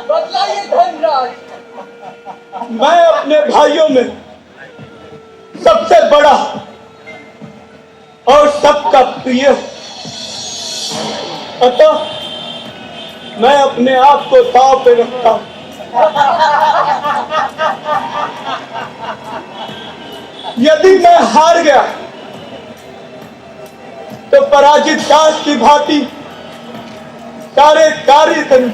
बतलाइए धनराज। मैं अपने भाइयों में सबसे बड़ा और सबका प्रिय, अतः मैं अपने आप को दांव पे रखता हूं। यदि मैं हार गया तो पराजित दास की भांति सारे कार्य करूं।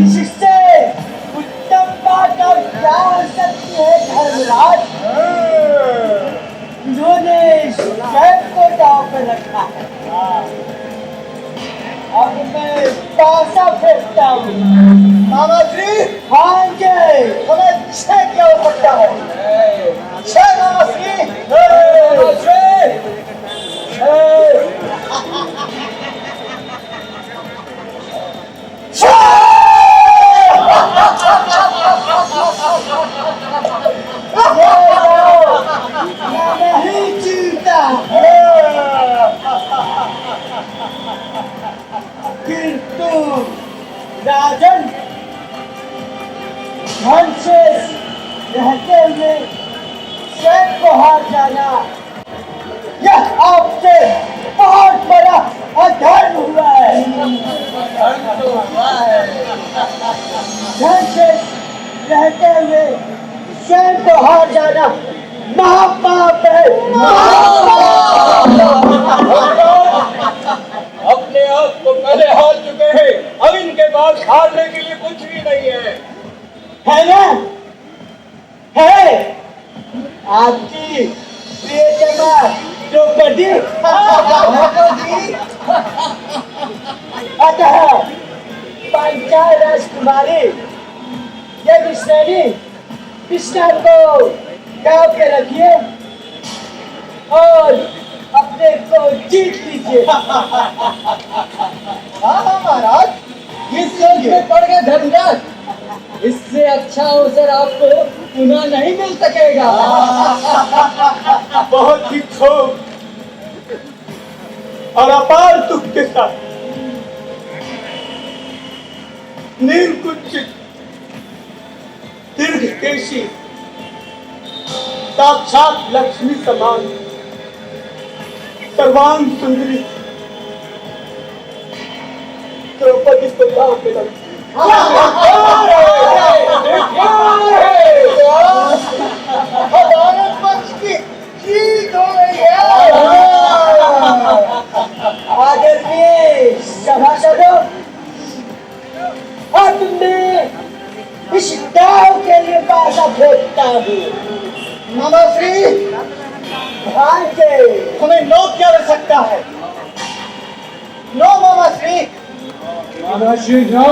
इससे उत्तम बात और क्या हो सकती है धर्मराज? उन्होंने स्वयं को दांव पे रखा है। अब मैं पासा फेंकता हूँ। मामा श्री, हाँ जी, हमें छह क्या हो सकता है? छह मामा श्री, मामा श्री, मैं नहीं जीता। किंतु राजन, धन से रहते हुए स्वयं को हार जाना, यह आपसे बहुत बड़ा अधर्म हुआ है। धन से रहते हुए स्वयं को हार जाना महापाप है। अपने आप को पहले हार चुके हैं, अब इनके बाद हारने के लिए कुछ भी नहीं है ना? है आपकी प्रियतमा द्रौपदी। अतः पांचाल राजकुमारी यज्ञसेनी कृष्णा को गांव के रखिए और अपने को जीत लीजिए। हाँ महाराज, किस सोच में पड़ गए धनराज? इससे अच्छा अवसर आपको पुनः नहीं मिल सकेगा। बहुत ही क्षोभ और अपार दुख के साथ नीलकुंचित दीर्घकेशी साक्षात लक्ष्मी समान सर्वांग सुंदरी द्रौपदी को दांव पे लगी। भारत वंश की जीत हो गई है। आदरणीय सभासदों, अब मैं इस दाव के लिए पासा फेंकता हूँ। मामा श्री, हाँ जी, हमें नो क्या रह सकता है? नो मामा श्री। मामा श्री नो।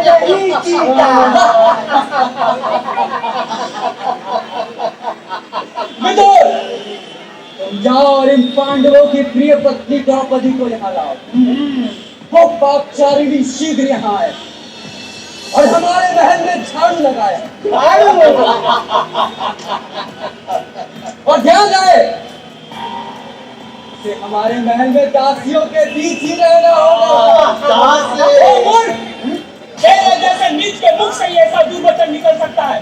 नहीं जीता। विदुर, तुम जाओ और इन पांडवों की प्रिय पत्नी द्रौपदी को यहाँ लाओ। वो पापचारिणी शीघ्र यहाँ आए और हमारे महल में झाड़ू लगाए। और ध्यान रहे, कि हमारे महल में दासियों के बीच ही रहना होगा। तेरे जैसे नीच के मुख से ऐसा दुर्वचन निकल सकता है।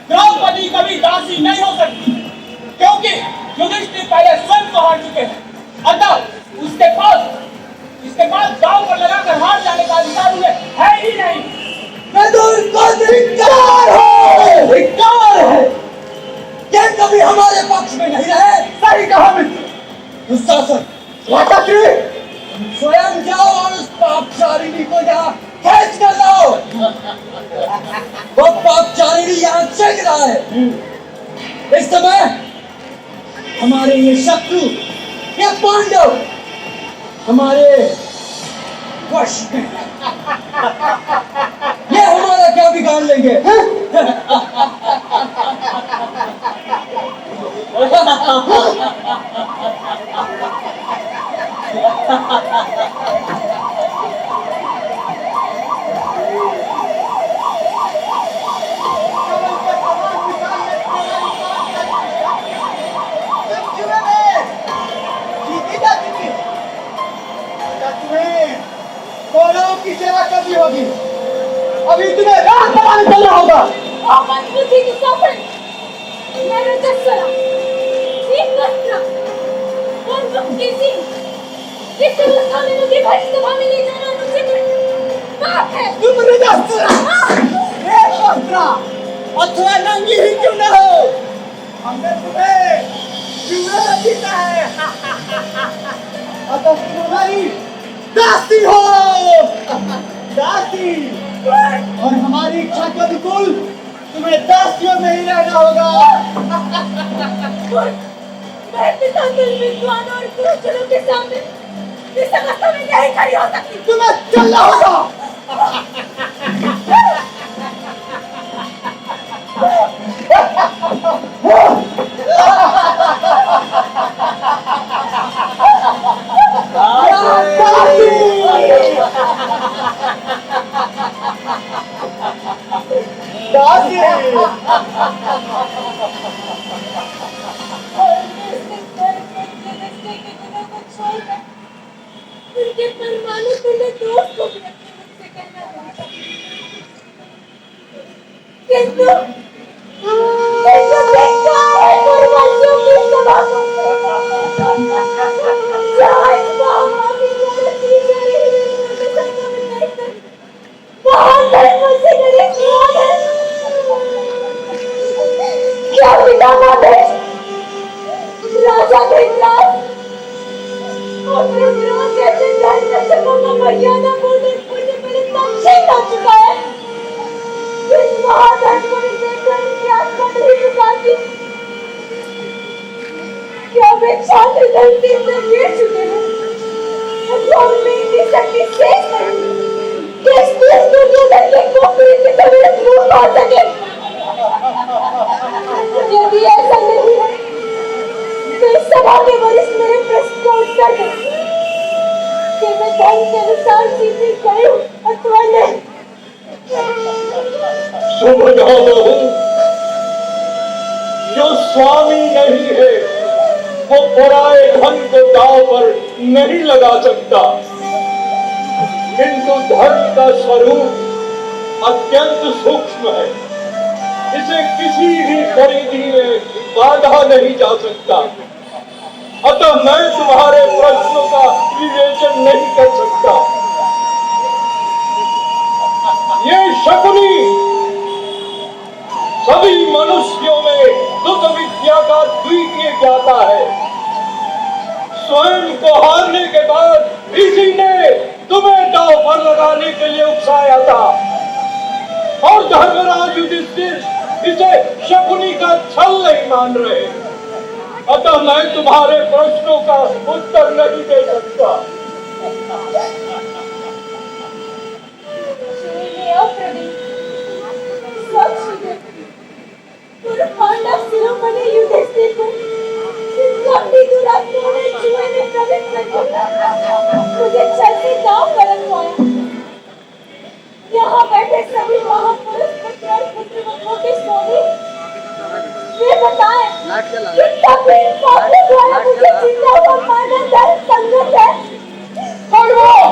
द्रौपदी कभी दासी नहीं हो सकती, क्योंकि युधिष्ठिर पहले स्वयं को हार चुके हैं। अतः इसके बाद दांव पर लगाकर हार जाने का अधिकार उन्हें है ही नहीं। विदुर को धिक्कार है। धिक्कार है, ये कभी हमारे पक्ष में नहीं रहे। सही कहा मित्र। दुशासन, स्वयं जाओ और उस पापचारिणी को यहाँ खींच कर लाओ। वो पापचारिणी यहाँ चल रहा है। इस समय हमारे ये शत्रु, ये पांडव हमारे वश में, ये हमारा क्या बिगाड़ लेंगे? की सेवा करनी होगी। अभी तुम्हें रात बनाने चलना होगा। तुम अथवा नंगी ही क्यों न हो, हमने तुम्हें जुए जीता है। अतः तुम हमारी दासी हो, दासी। और हमारी इच्छा के अनुकूल तुम्हें दासियों में ही रहना होगा। मैं पिता विद्वान और गुरुजनों के सामने इस अवस्था में नहीं खड़ी हो सकती। तुम्हें चलना होगा। उनके परमाणु तुल्य दोस्त को भी अपने मुझसे कहना चाहता हूं। किंतु बेकार परमाणुओं की सभा को जहाँ इस महामारी द्वारा की जा रही है उनके संगम में रहकर वहाँ धर्म से मेरे क्रोध है। क्या पितामह थे राजा धृतराष्ट्र और मेरे विरोध जैसे धर्म सभा का मर्यादा बोलने बोलने पर इतना छीन हो चुका है कि इस महाधर्म को भी देखकर उनकी आत्मा नहीं झुकाती। क्या वे छात्र धरती से गिर चुके हैं अथवा उनमें इतनी शक्ति शेष नहीं कि इस दुनिया में एक कोपरी की तबीयत मुंह पा सके। यदि ऐसा नहीं है तो इस सभा के वरिष्ठ मेरे प्रश्न का उत्तर दें कि मैं धर्म के अनुसार जीती गई हूँ अथवा नहीं। समझाता हूँ, जो स्वामी नहीं है वो पराये धन को दांव पर नहीं लगा सकता, किंतु धर्म का स्वरूप अत्यंत सूक्ष्म है। इसे किसी भी परिधि में बांधा नहीं जा सकता। अतः मैं तुम्हारे प्रश्नों का विवेचन नहीं कर सकता। ये शकुनी सभी मनुष्यों में दुख विद्या का द्वितीय ज्ञाता है। स्वयं को हारने के बाद इसी ने तुम्हें दांव पर लगाने के लिए उकसाया था और धर्मराज युधिष्ठिर इसे शकुनी का छल नहीं मान रहे। अतः मैं तुम्हारे प्रश्नों का उत्तर नहीं दे सकता। पांडव शिरोमणि युधिष्ठिर को अपनी दुरात्मा ने जुए में प्रवेश करके मुझे छल से दांव पर रखवाया। यहाँ बैठे सभी महापुरुष पुत्र और पुत्रवधुओं के स्वामी वे बताएं कि सभी पापों द्वारा मुझे जीता हुआ मानव धर्म संगत है। कौरवों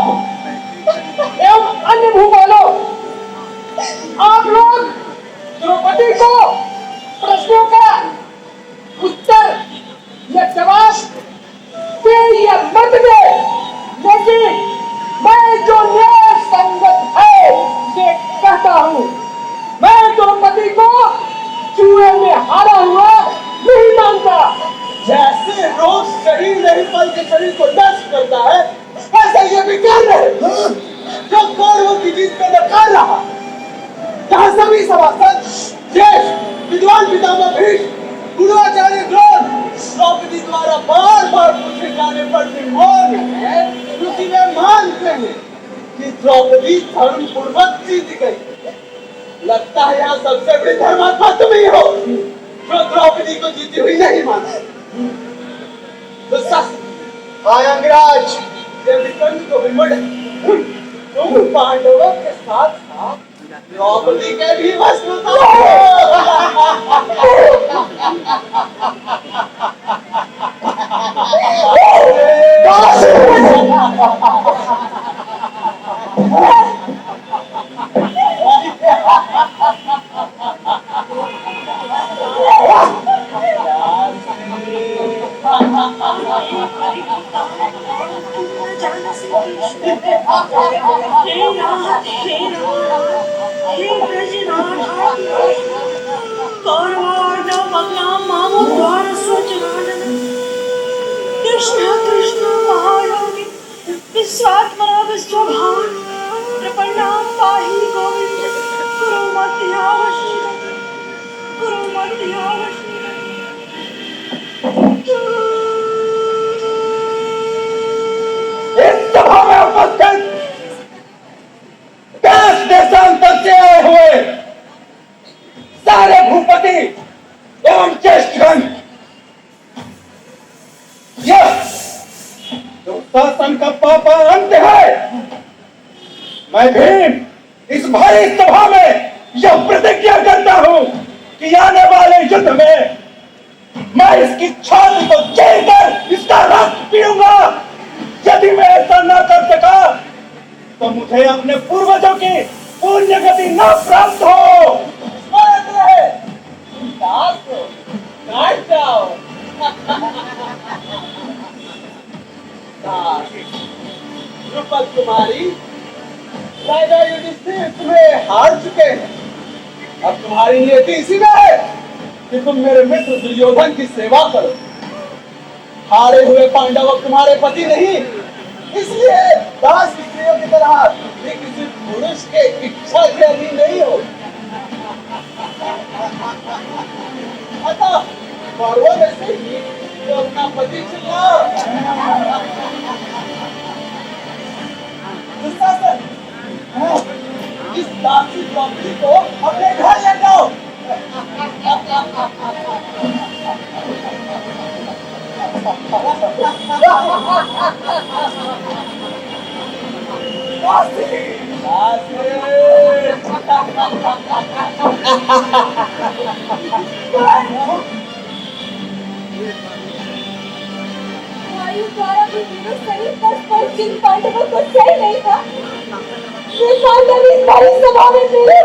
एवं अन्य भूपालों, आप लोग द्रौपदी को प्रश्नों का उत्तर या जवाब दे या मत दे, लेकिन मैं जो न्याय संगत है ये कहता हूँ। मैं द्रौपदी को जुए में हारा हुआ नहीं मानता। जैसे रोग शरीर नहीं बल्कि शरीर को नष्ट करता है, ऐसा ये विकार है जो कौरवों की जीत पे नकार रहा। जहाँ सभी सभासद, ज्येष्ठ विद्वान पितामह भीष्म, गुरुआचार्य द्रोण द्रौपदी द्वारा बार बार पूछे जाने पर भी मौन है, क्योंकि वे मानते हैं कि द्रौपदी धर्म पूर्वक जीत गई। लगता है यहाँ सबसे बड़ी धर्मात्मा तुम ही हो जो द्रौपदी को जीती हुई नहीं मानते। तो सच अंगराज ये विकंठ को विमुड़ तुम पांडवों के साथ साथ द्रौपदी के भी वस्त्र तो नाथ हे ब्रजनाथ कौरवार्णवग्नां मामोद्वार स्वजनानन कृष्ण कृष्ण महायोगी विश्वात्मना विश्वभान प्रपन्नां पाहि गोविंद गुरु मध्यावशीलम् इस सभा में उपस्थित देश देशांतर से आए हुए सारे भूपति एवं ज्येष्ठगण, यह जो शासन का पापा अंत है, मैं भीम इस भारी सभा में यह प्रतिज्ञा करता हूं कि आने वाले युद्ध में मैं इसकी छाती को चीरकर इसका रक्त पीऊंगा। यदि मैं ऐसा न कर सका तो मुझे अपने पूर्वजों की पुण्य गति न प्राप्त हो। स्मरण रहे, दास को काट जाओ। द्रुपद कुमारी, राजा युधिष्ठिर तुम्हें हार चुके हैं। अब तुम्हारी नियति इसी में है कि तुम मेरे मित्र दुर्योधन की सेवा करो। हारे हुए पांडव अब तुम्हारे पति नहीं, इसलिए दास स्त्रियों की तरह ये किसी पुरुष के इच्छा के अधीन नहीं हो। अतः कौरवों में से ही तो अपना पति चुनो। दुशासन, इस दासी द्रौपदी को अपने घर ले जाओ। वायु द्वारा भी मेरे शरीर पर स्पर्श जिन पांडवों को सह नहीं था, वे पांडव इस भारी सभा में मेरे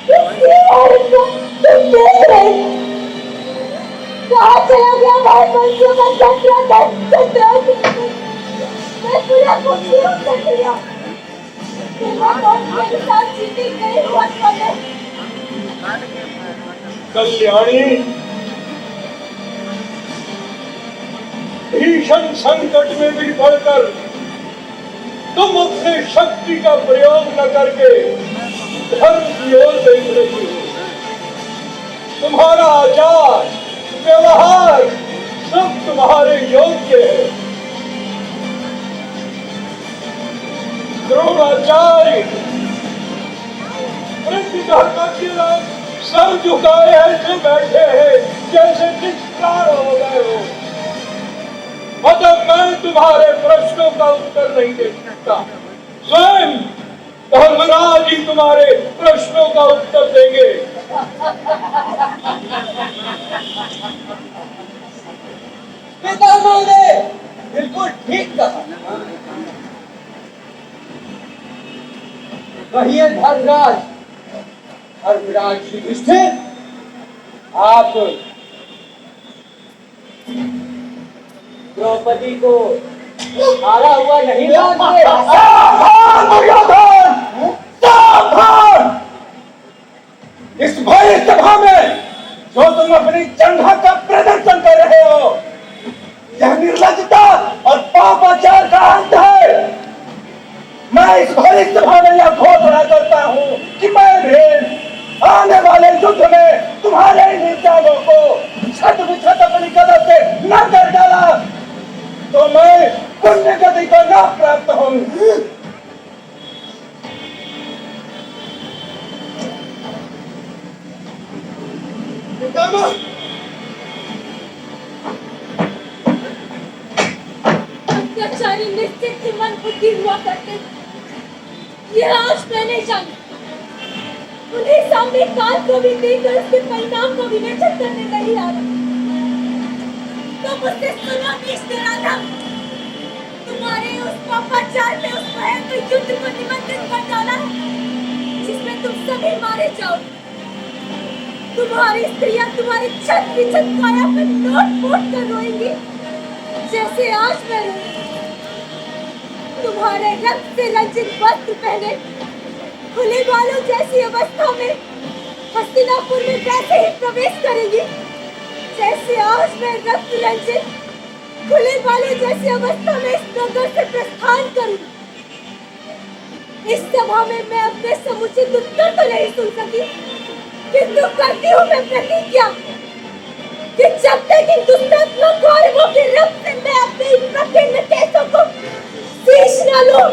किसी औरत को तुम देख रहे। कहाँ चला गया भाई मंचों का चक्रा मैं पूरा खुशियों से लिया। मेरे साथ जीती गई हुआ समय कल्याणी, भीषण संकट में भी पड़कर तुम अपने शक्ति का प्रयोग न करके धर्म की ओर देख रही हो। तुम्हारा आचार व्यवहार सब तुम्हारे योग्य है। द्रोणाचार्य धर्म के लोग सर झुकाए ऐसे बैठे हैं जैसे निष्प्राण हो गए हो। मतलब मैं तुम्हारे प्रश्नों का उत्तर नहीं दे सकता, स्वयं धर्मराज ही तुम्हारे प्रश्नों का उत्तर देंगे। पितामह ने बिल्कुल ठीक कहा। कहिए धर्मराज, धर्मराज युधिष्ठिर, आप द्रौपदी को हारा हुआ नहीं मानते? सावधान दुर्योधन, सावधान! इस भारी सभा में जो तुम अपनी जंघा का प्रदर्शन कर रहे हो, यह निर्लज्जता और पापाचार का अंत है। मैं इस भारी सभा में यह घोषणा करता हूँ कि मैं भी आने वाले युद्ध में तुम्हारे निर्जालों को छत विछत अपनी कदम से न कर डाला तो मैं पुण्य गति को न प्राप्त होंगी। अत्याचारी निश्चित ही मन बुद्धि हुआ करते, यह आज मैं नहीं जानती। उन्हें सामने काल को भी देखकर उसके परिणाम को विवेचन करने नहीं आ रहा। तो मुझसे सुनो निष्ठुराधम, तुम्हारे उस पापाचार में उस भयंकर युद्ध को निमंत्रित कर डाला है जिसमें तुम सभी मारे जाओ। तुम्हारी स्त्रियां तुम्हारी छत विछत काया पर लोट पोट कर रोएंगी जैसे आज मैं रोई। तुम्हारे रक्त से रंजित वस्त्र पहने खुले बालों जैसी अवस्था में हस्तिनापुर में वैसे ही प्रवेश करेंगी जैसे आज मैं रक्त रंजित खुले बालों जैसी अवस्था में इस नगर से प्रस्थान करूं। इस सभा में मैं अपने समुचित उत्तर तो नहीं सुन सकी, किंतु करती हूँ मैं प्रतिज्ञा कि जब तक इन दुष्टात्मक गौरवों के रक्त से मैं अपने इन प्रकीर्ण केसों को शीश न लूं,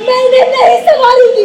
मैं इन्हें नहीं संभालूंगी।